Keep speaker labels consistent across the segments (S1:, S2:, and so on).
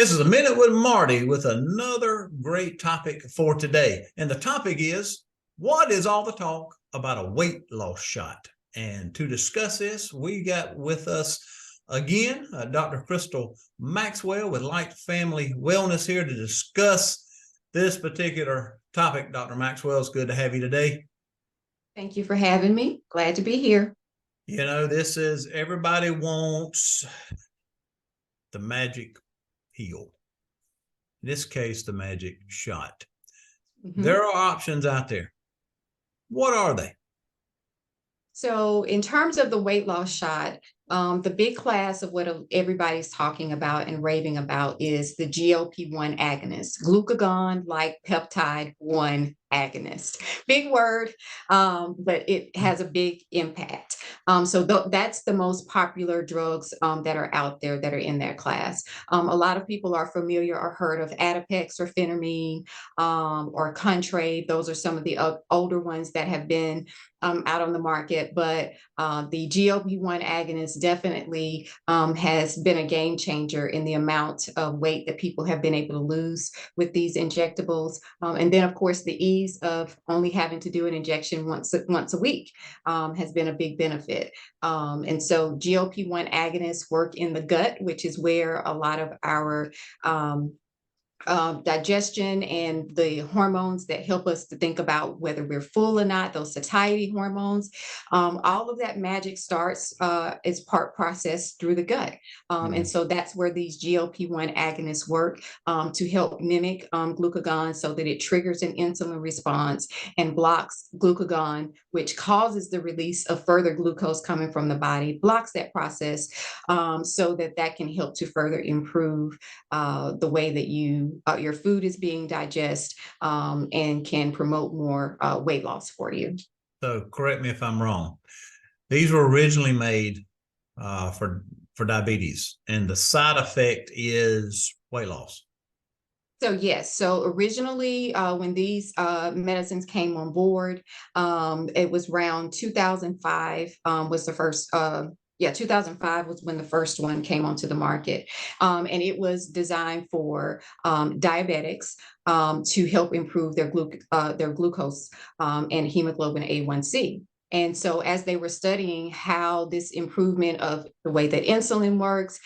S1: This is a Minute with Marty with another great topic for today. And the topic is, what is all the talk about a weight loss shot? And to discuss this, we got with us again, Dr. Crystal Maxwell with Light Family Wellness here to discuss this particular topic. Dr. Maxwell, it's good to have you today.
S2: Thank you for having me. Glad to be here.
S1: You know, this is everybody wants the magic pill. In this case, the magic shot. There are options out there. What are they?
S2: So in terms of the weight loss shot, the big class of what everybody's talking about and raving about is the GLP-1 agonist, glucagon-like peptide 1 agonist. Big word, but it has a big impact. So that's the most popular drugs that are out there that are in that class. A lot of people are familiar or heard of Adipex or phentermine or Contrave. Those are some of the older ones that have been out on the market, but the GLP-1 agonist definitely has been a game changer in the amount of weight that people have been able to lose with these injectables. And then, of course, the ease of only having to do an injection once a week has been a big benefit. And so GLP-1 agonists work in the gut, which is where a lot of our digestion and the hormones that help us to think about whether we're full or not, those satiety hormones, all of that magic starts is processed through the gut. And so that's where these GLP-1 agonists work to help mimic glucagon so that it triggers an insulin response and blocks glucagon, which causes the release of further glucose coming from the body, blocks that process so that can help to further improve the way that your food is being digested and can promote more weight loss for you.
S1: So correct me if I'm wrong. These were originally made for diabetes, and the side effect is weight loss.
S2: So yes, so originally when these medicines came on board, it was around 2005 was the first 2005 was when the first one came onto the market. And it was designed for diabetics to help improve their glucose and hemoglobin A1C. And so as they were studying how this improvement of the way that insulin works,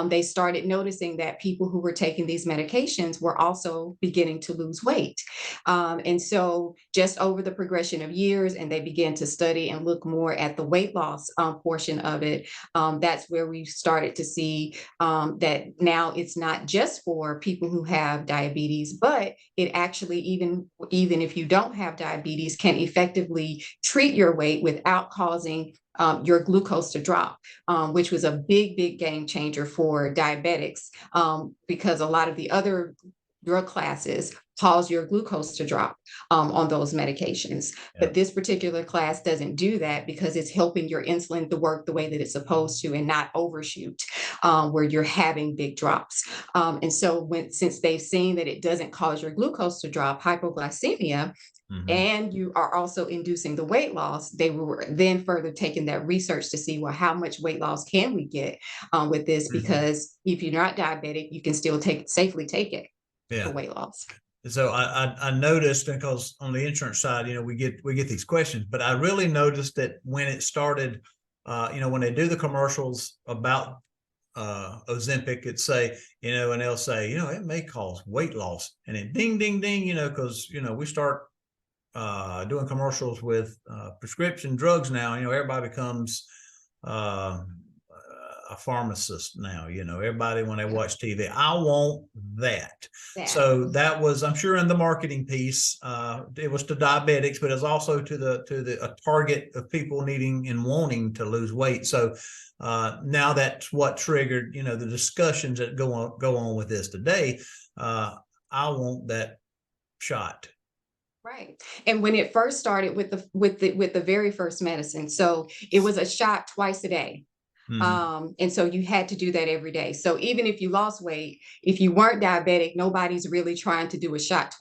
S2: they started noticing that people who were taking these medications were also beginning to lose weight. And so just over the progression of years, and they began to study and look more at the weight loss portion of it, that's where we started to see that now it's not just for people who have diabetes, but it actually, even if you don't have diabetes, can effectively treat your weight without causing your glucose to drop, which was a big game changer for diabetics because a lot of the other drug classes cause your glucose to drop on those medications. But this particular class doesn't do that because it's helping your insulin to work the way that it's supposed to and not overshoot where you're having big drops. And so since they've seen that it doesn't cause your glucose to drop, hypoglycemia, and you are also inducing the weight loss, they were then further taking that research to see, well, how much weight loss can we get with this? Because if you're not diabetic, you can still safely take it for weight loss.
S1: So I noticed, because on the insurance side, we get these questions, but I really noticed that when it started, when they do the commercials about Ozempic, it'd say, and they'll say, it may cause weight loss, and then ding, ding, ding, because, we start doing commercials with prescription drugs now, everybody becomes a pharmacist now, everybody, when they watch TV, I want that. So that was, I'm sure, in the marketing piece, it was to diabetics, but it's also to a target of people needing and wanting to lose weight. So now that's what triggered, the discussions that go on with this today. I want that shot.
S2: Right. And when it first started with the very first medicine, so it was a shot twice a day. And so you had to do that every day. So even if you lost weight, if you weren't diabetic, nobody's really trying to do a shot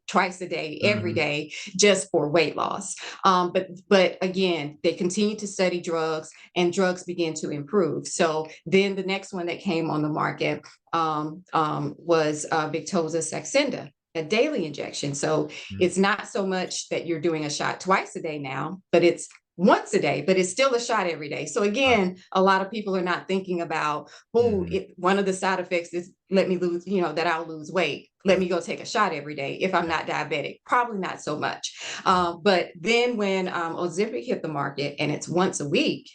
S2: twice a day, every day, just for weight loss. But again, they continued to study drugs, and drugs began to improve. So then the next one that came on the market was Victoza Saxenda, a daily injection. So it's not so much that you're doing a shot twice a day now, but it's once a day, but it's still a shot every day. So again, a lot of people are not thinking about, one of the side effects is let me lose, that I'll lose weight. Let me go take a shot every day if I'm not diabetic. Probably not so much. But then when Ozempic hit the market and it's once a week,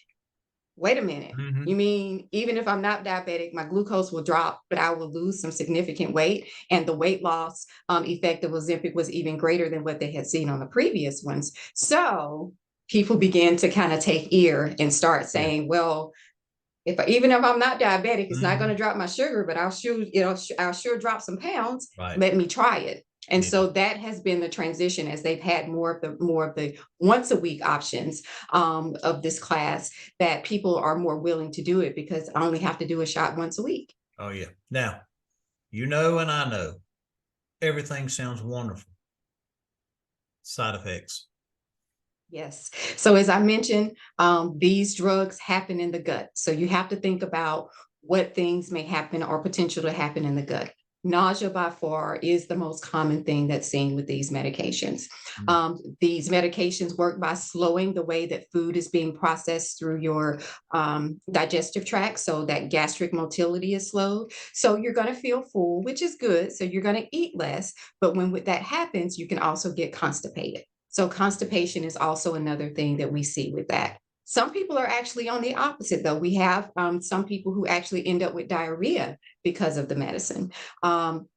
S2: wait a minute. You mean even if I'm not diabetic, my glucose will drop, but I will lose some significant weight? And the weight loss effect of Ozempic was even greater than what they had seen on the previous ones. So people began to kind of take ear and start saying, well, even if I'm not diabetic, it's not going to drop my sugar, but I'll sure drop some pounds. Let me try it. And so that has been the transition as they've had more of the once a week options of this class, that people are more willing to do it because I only have to do a shot once a week.
S1: Oh yeah. Now, and I know everything sounds wonderful. Side effects.
S2: Yes. So as I mentioned, these drugs happen in the gut. So you have to think about what things may happen or potential to happen in the gut. Nausea by far is the most common thing that's seen with these medications. These medications work by slowing the way that food is being processed through your digestive tract, so that gastric motility is slowed. So you're going to feel full, which is good. So you're going to eat less. But when that happens, you can also get constipated. So constipation is also another thing that we see with that. Some people are actually on the opposite, though. We have some people who actually end up with diarrhea because of the medicine.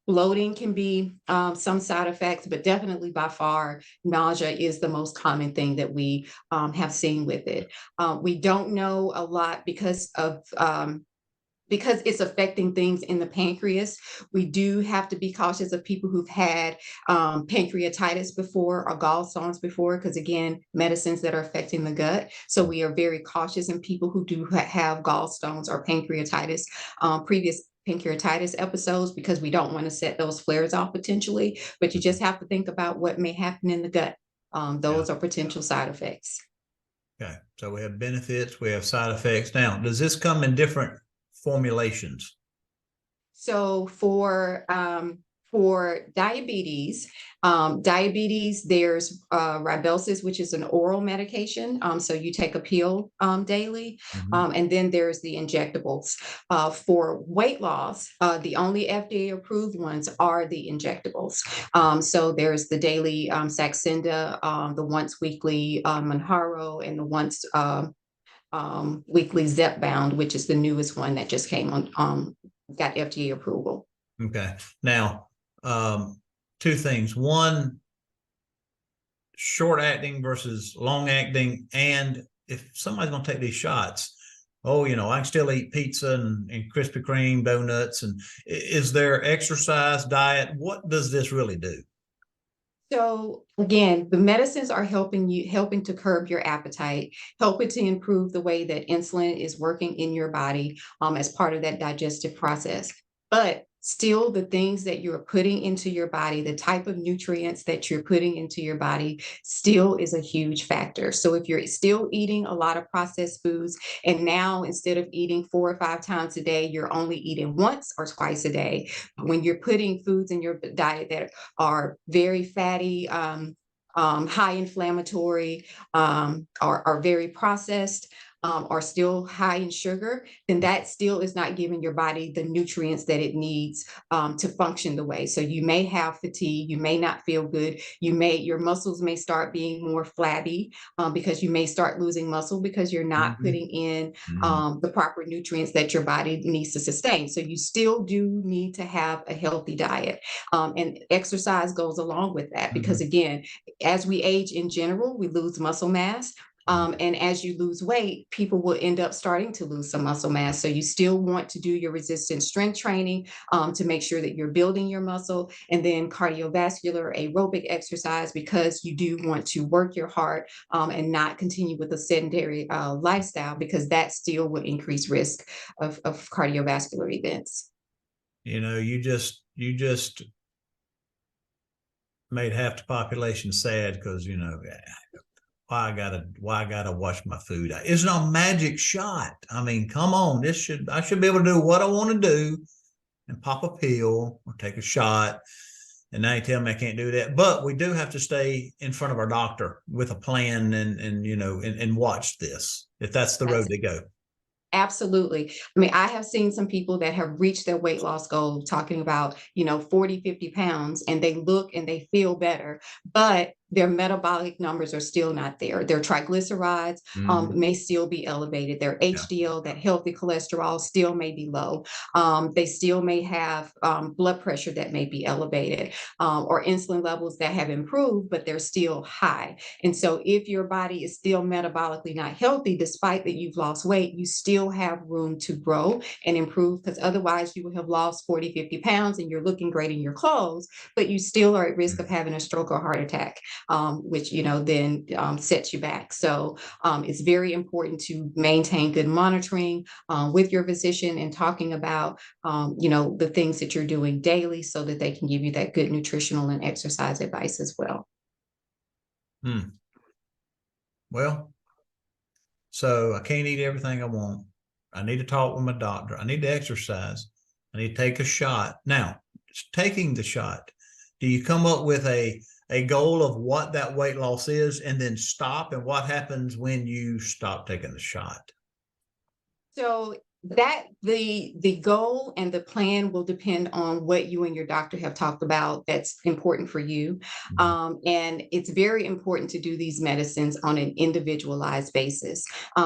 S2: Bloating can be some side effects, but definitely by far, nausea is the most common thing that we have seen with it. We don't know a lot because it's affecting things in the pancreas. We do have to be cautious of people who've had pancreatitis before or gallstones before, because again, medicines that are affecting the gut. So we are very cautious in people who do have gallstones or pancreatitis, previous pancreatitis episodes, because we don't want to set those flares off potentially. But you just have to think about what may happen in the gut. Those are potential side effects.
S1: Okay, so we have benefits, we have side effects. Now, does this come in different formulations?
S2: So for diabetes, there's Rybelsus, which is an oral medication. So you take a pill daily, and then there's the injectables. For weight loss, the only FDA approved ones are the injectables. So there's the daily Saxenda, the once weekly Manjaro, and the once weekly Zepbound, which is the newest one that just came on, got FDA approval.
S1: Okay. Now, two things. One, short acting versus long acting. And if somebody's going to take these shots, I can still eat pizza and Krispy Kreme donuts. And is there exercise, diet? What does this really do?
S2: So again, the medicines are helping to curb your appetite, helping to improve the way that insulin is working in your body as part of that digestive process. But still, the things that you're putting into your body, the type of nutrients that you're putting into your body still is a huge factor. So if you're still eating a lot of processed foods, and now instead of eating 4 or 5 times a day, you're only eating once or twice a day, when you're putting foods in your diet that are very fatty, high inflammatory, are very processed, are still high in sugar, then that still is not giving your body the nutrients that it needs to function the way. So you may have fatigue, you may not feel good, your muscles may start being more flabby because you may start losing muscle because you're not putting in the proper nutrients that your body needs to sustain. So you still do need to have a healthy diet, and exercise goes along with that, because again, as we age in general, we lose muscle mass. And as you lose weight, people will end up starting to lose some muscle mass. So you still want to do your resistance strength training to make sure that you're building your muscle, and then cardiovascular aerobic exercise, because you do want to work your heart and not continue with a sedentary lifestyle, because that still will increase risk of cardiovascular events.
S1: You just made half the population sad because, why I gotta watch my food. It's no magic shot. I mean, come on, I should be able to do what I want to do and pop a pill or take a shot. And now you tell me I can't do that. But we do have to stay in front of our doctor with a plan and watch this, if that's the road to go.
S2: Absolutely. I mean, I have seen some people that have reached their weight loss goal talking about, 40, 50 pounds, and they look and they feel better, but their metabolic numbers are still not there. Their triglycerides may still be elevated. Their HDL, that healthy cholesterol, still may be low. They still may have blood pressure that may be elevated, or insulin levels that have improved, but they're still high. And so if your body is still metabolically not healthy, despite that you've lost weight, you still have room to grow and improve, because otherwise you will have lost 40, 50 pounds and you're looking great in your clothes, but you still are at risk of having a stroke or heart attack. Which then sets you back. So it's very important to maintain good monitoring with your physician and talking about the things that you're doing daily, so that they can give you that good nutritional and exercise advice as well.
S1: Well, so I can't eat everything I want. I need to talk with my doctor. I need to exercise. I need to take a shot. Now, taking the shot, do you come up with a goal of what that weight loss is and then stop? And what happens when you stop taking the shot?
S2: So that the goal and the plan will depend on what you and your doctor have talked about that's important for you. And it's very important to do these medicines on an individualized basis,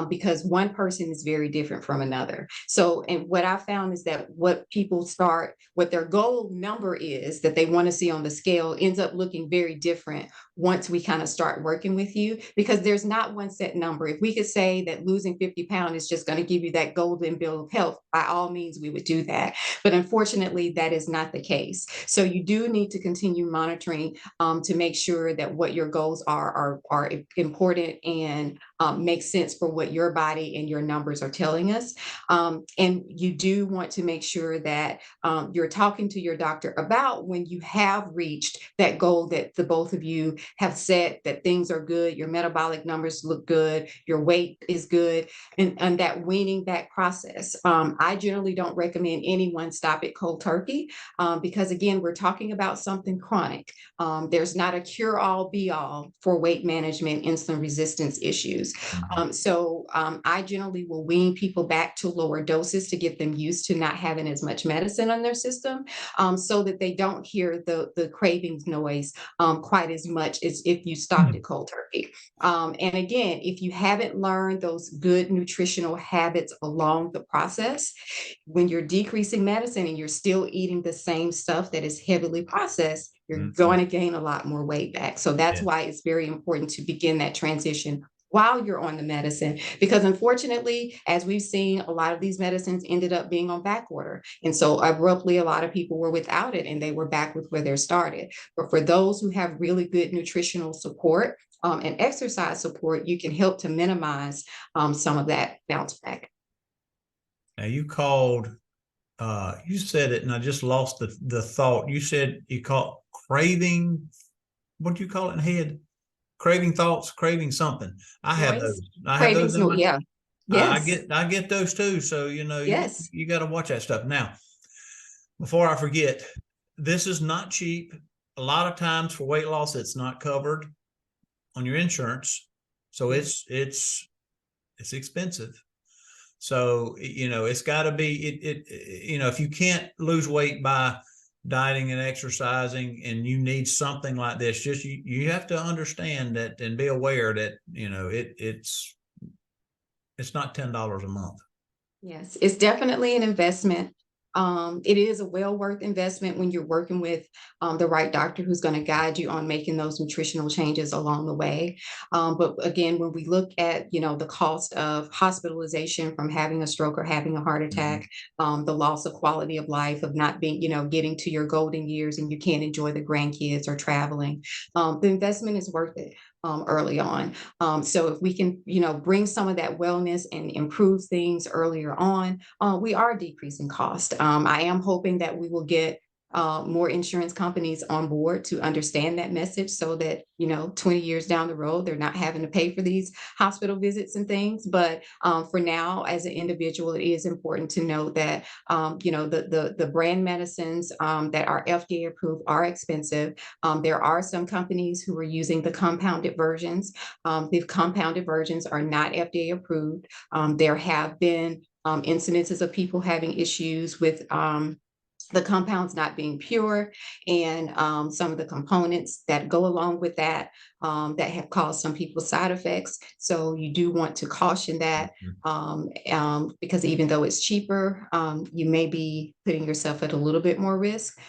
S2: because one person is very different from another. So, and what I found is that what their goal number is that they want to see on the scale ends up looking very different once we kind of start working with you, because there's not one set number. If we could say that losing 50 pounds is just going to give you that golden bill of health, by all means, we would do that. But unfortunately, that is not the case. So you do need to continue monitoring to make sure that what your goals are important and make sense for what your body and your numbers are telling us. And you do want to make sure that you're talking to your doctor about when you have reached that goal that the both of you have set, that things are good, your metabolic numbers look good, your weight is good, and that weaning back process. I generally don't recommend anyone stop it cold turkey, because again, we're talking about something chronic. There's not a cure-all be-all for weight management, insulin resistance issues. So I generally will wean people back to lower doses to get them used to not having as much medicine on their system, so that they don't hear the cravings noise quite as much as if you stopped it cold turkey. And again, if you haven't learned those good nutritional habits along the process, when you're decreasing medicine and you're still eating the same stuff that is heavily processed, you're going to gain a lot more weight back. So that's why it's very important to begin that transition while you're on the medicine, because unfortunately, as we've seen, a lot of these medicines ended up being on back order. And so abruptly, a lot of people were without it and they were back with where they started. But for those who have really good nutritional support and exercise support, you can help to minimize some of that bounce back.
S1: Now you said it and I just lost the thought. You said you call craving, what do you call it in head? Craving thoughts, craving something. I have those. I have those in my,
S2: yeah. Yes.
S1: I get those too. So,
S2: Yes.
S1: you got to watch that stuff. Now, before I forget, this is not cheap. A lot of times for weight loss, it's not covered on your insurance. So it's expensive. So, it's got to be, if you can't lose weight by dieting and exercising and you need something like this, just you have to understand that and be aware that it's not $10 a month.
S2: Yes, it's definitely an investment. It is a well worth investment when you're working with the right doctor who's going to guide you on making those nutritional changes along the way. But again, when we look at, the cost of hospitalization from having a stroke or having a heart attack, the loss of quality of life of not being, getting to your golden years and you can't enjoy the grandkids or traveling, the investment is worth it early on. So if we can, bring some of that wellness and improve things earlier on, we are decreasing cost. I am hoping that we will get more insurance companies on board to understand that message so that 20 years down the road they're not having to pay for these hospital visits and things. But for now, as an individual, it is important to know that the brand medicines that are FDA approved are expensive. There are some companies who are using the compounded versions. The compounded versions are not FDA approved. There have been incidences of people having issues with the compounds not being pure, and some of the components that go along with that that have caused some people side effects. So you do want to caution that because even though it's cheaper, you may be putting yourself at a little bit more risk.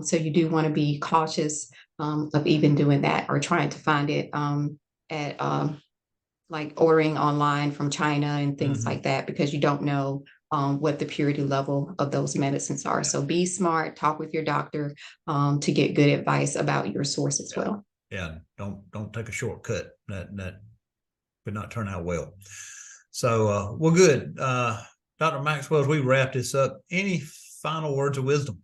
S2: So you do want to be cautious of even doing that or trying to find it at like ordering online from China and things like that, because you don't know what the purity level of those medicines are. So be smart, talk with your doctor to get good advice about your source as well.
S1: Yeah, don't take a shortcut. That could not turn out well. So, well, good. Dr. Maxwell, as we wrap this up, any final words of wisdom?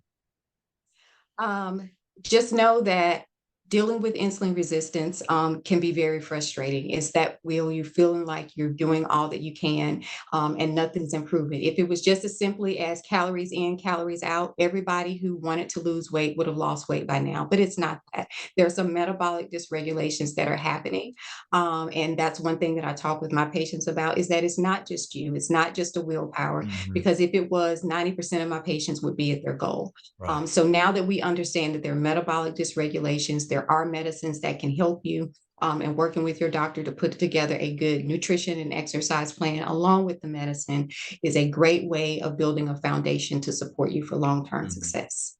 S2: Just know that dealing with insulin resistance can be very frustrating. It's that you're feeling like you're doing all that you can and nothing's improving. If it was just as simply as calories in, calories out, everybody who wanted to lose weight would have lost weight by now, but it's not that. There are some metabolic dysregulations that are happening. And that's one thing that I talk with my patients about, is that it's not just you. It's not just a willpower, because if it was, 90% of my patients would be at their goal.
S1: Right.
S2: So now that we understand that there are metabolic dysregulations, there are medicines that can help you, and working with your doctor to put together a good nutrition and exercise plan along with the medicine is a great way of building a foundation to support you for long-term success.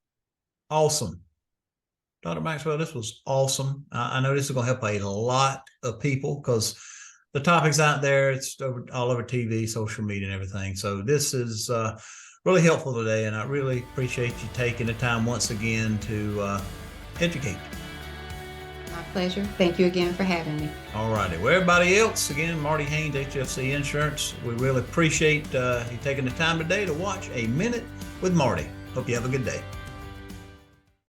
S1: Awesome. Dr. Maxwell, this was awesome. I know this is going to help a lot of people because the topic's out there. It's all over TV, social media, and everything. So this is really helpful today, and I really appreciate you taking the time once again to educate.
S2: My pleasure. Thank you again for having me.
S1: All righty. Well, everybody else, again, Marty Haynes, HFC Insurance. We really appreciate you taking the time today to watch A Minute with Marty. Hope you have a good day.